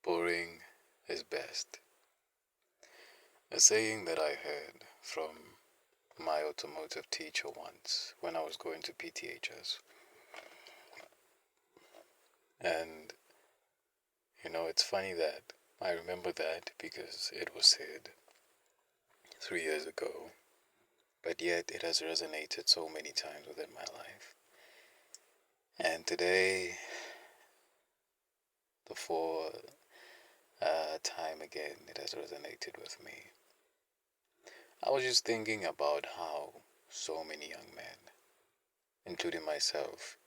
Boring is best. A saying that I heard from my automotive teacher once when I was going to PTHS. And, it's funny that I remember that because it was said 3 years ago, but yet it has resonated so many times within my life. And today, the fourth time again, it has resonated with me. I was just thinking about how so many young men, including myself,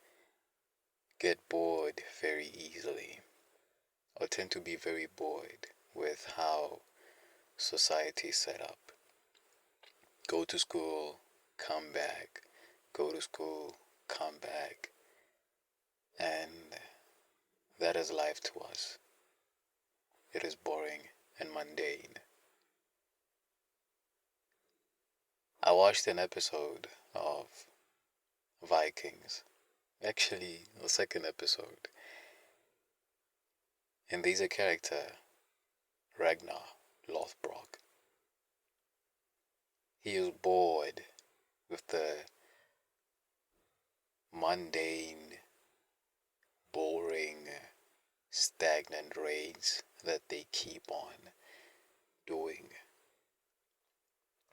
get bored very easily, or tend to be very bored with how society is set up. Go to school, come back, go to school, come back, and that is life to us. It is boring and mundane. I watched an episode of Vikings, actually, the second episode, and there's a character, Ragnar Lothbrok. He is bored with the mundane, boring, stagnant raids that they keep on doing.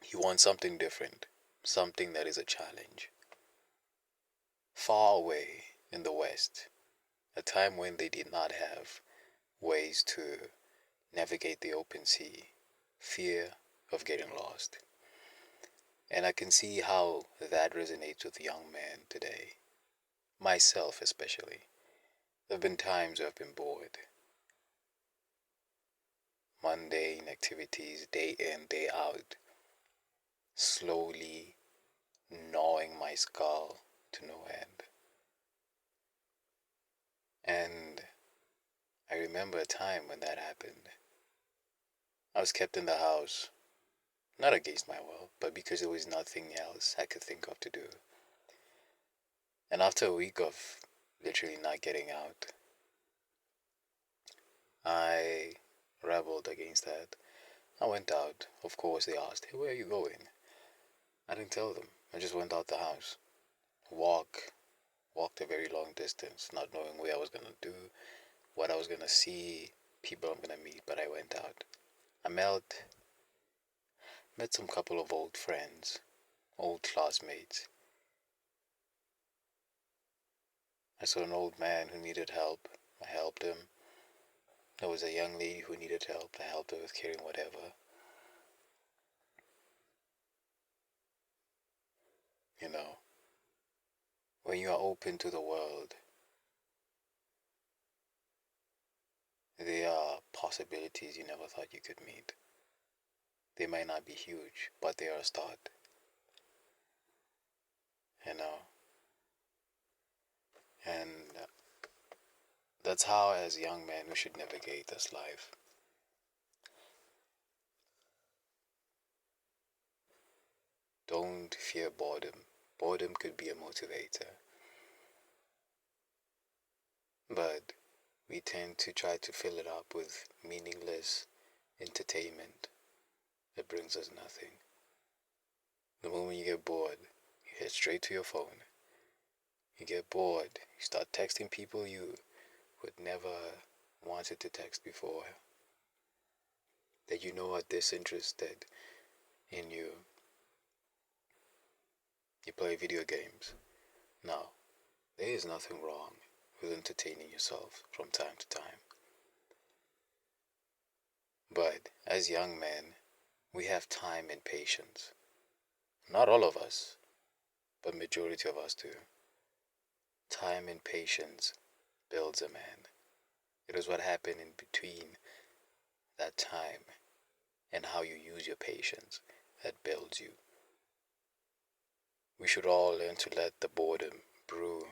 He wants something different, something that is a challenge. Far away in the West, a time when they did not have ways to navigate the open sea, fear of getting lost. And I can see how that resonates with young men today, myself especially. There have been times I've been bored. Mundane activities, day in, day out, slowly gnawing my skull to no end. And I remember a time when that happened. I was kept in the house, not against my will, but because there was nothing else I could think of to do. And after a week of literally not getting out, I rebelled against that. I went out. Of course, they asked, "Hey, where are you going?" I didn't tell them. I just went out the house. Walk, walked a very long distance, not knowing where I was gonna do, what I was gonna see, people I'm gonna meet, but I went out. I met some couple of old friends, old classmates. I saw an old man who needed help. I helped him. There was a young lady who needed help. I helped her with carrying whatever. You know, when you are open to the world, there are possibilities you never thought you could meet. They might not be huge, but they are a start. You know, and that's how, as young men, we should navigate this life. Don't fear boredom. Boredom could be a motivator, but we tend to try to fill it up with meaningless entertainment that brings us nothing. The moment you get bored, you head straight to your phone. You get bored, you start texting people you would never wanted to text before, that you know are disinterested in you. You play video games. Now, there is nothing wrong with entertaining yourself from time to time. But as young men, we have time and patience. Not all of us, but majority of us do. Time and patience builds a man. It is what happened in between that time and how you use your patience that builds you. We should all learn to let the boredom brew,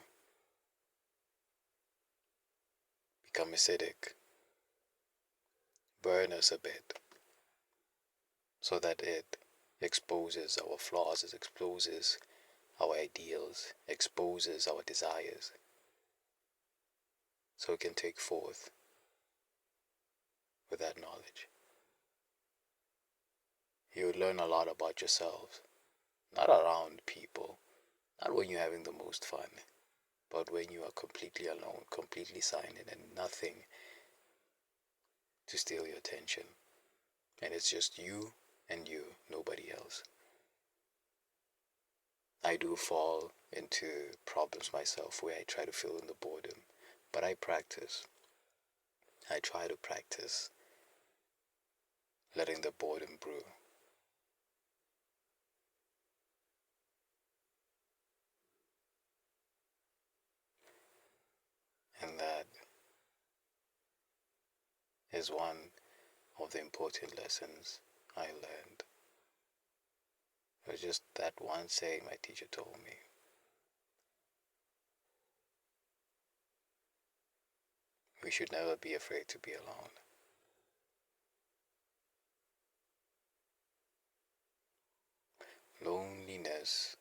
become acidic, burn us a bit, so that it exposes our flaws, it exposes our ideals, exposes our desires, so it can take forth with that knowledge. You would learn a lot about yourself, not around people, not when you're having the most fun, but when you are completely alone, completely silent, and nothing to steal your attention. And it's just you, nobody else. I do fall into problems myself where I try to fill in the boredom, but I practice. I try to practice letting the boredom brew. And that is one of the important lessons I learned. It was just that one saying my teacher told me. We should never be afraid to be alone. Loneliness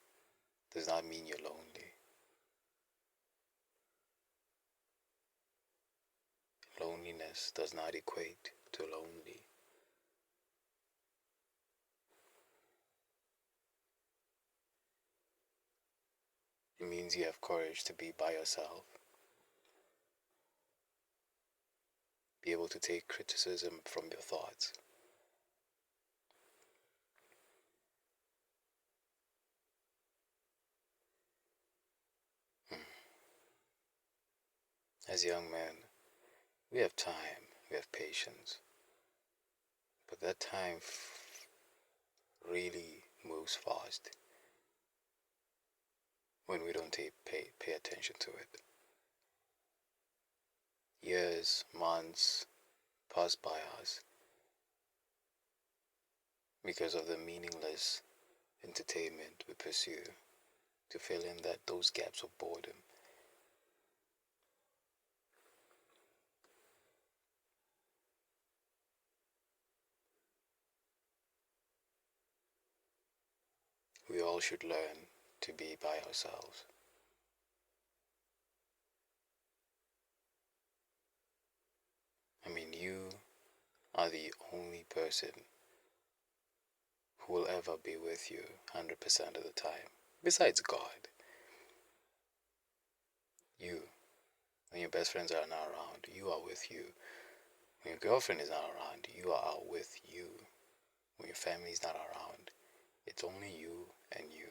does not mean you're lonely. Loneliness does not equate to lonely. It means you have courage to be by yourself, be able to take criticism from your thoughts. As young men, we have time, we have patience, but that time really moves fast when we don't pay attention to it. Years, months pass by us because of the meaningless entertainment we pursue to fill in those gaps of boredom. We all should learn to be by ourselves. I mean, you are the only person who will ever be with you 100% of the time, besides God. You, when your best friends are not around, you are with you. When your girlfriend is not around, you are out with you. When your family is not around, it's only you and you.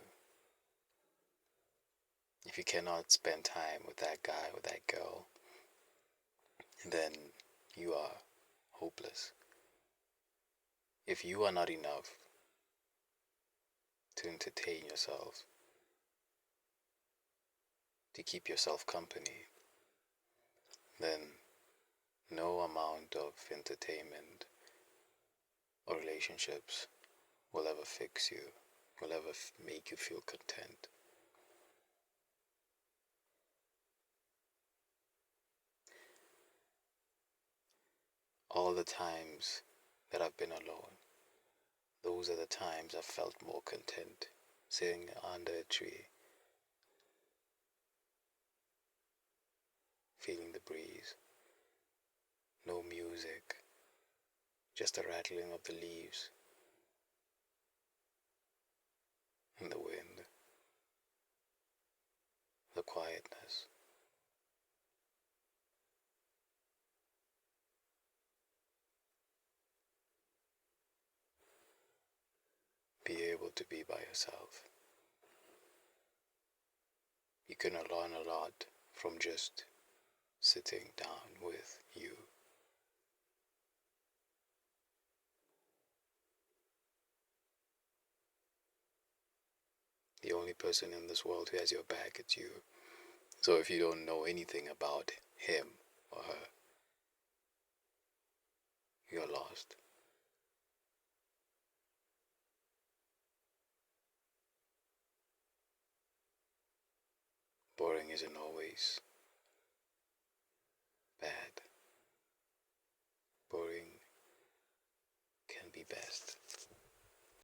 If you cannot spend time with that guy or that girl, then you are hopeless. If you are not enough to entertain yourself, to keep yourself company, then no amount of entertainment or relationships will ever fix you, will ever make you feel content. All the times that I've been alone, those are the times I've felt more content, sitting under a tree, feeling the breeze, no music, just the rattling of the leaves and the wind, the quietness. Be able to be by yourself. You can learn a lot from just sitting down with you. The only person in this world who has your back is you. So if you don't know anything about him or her, you're lost. Boring isn't always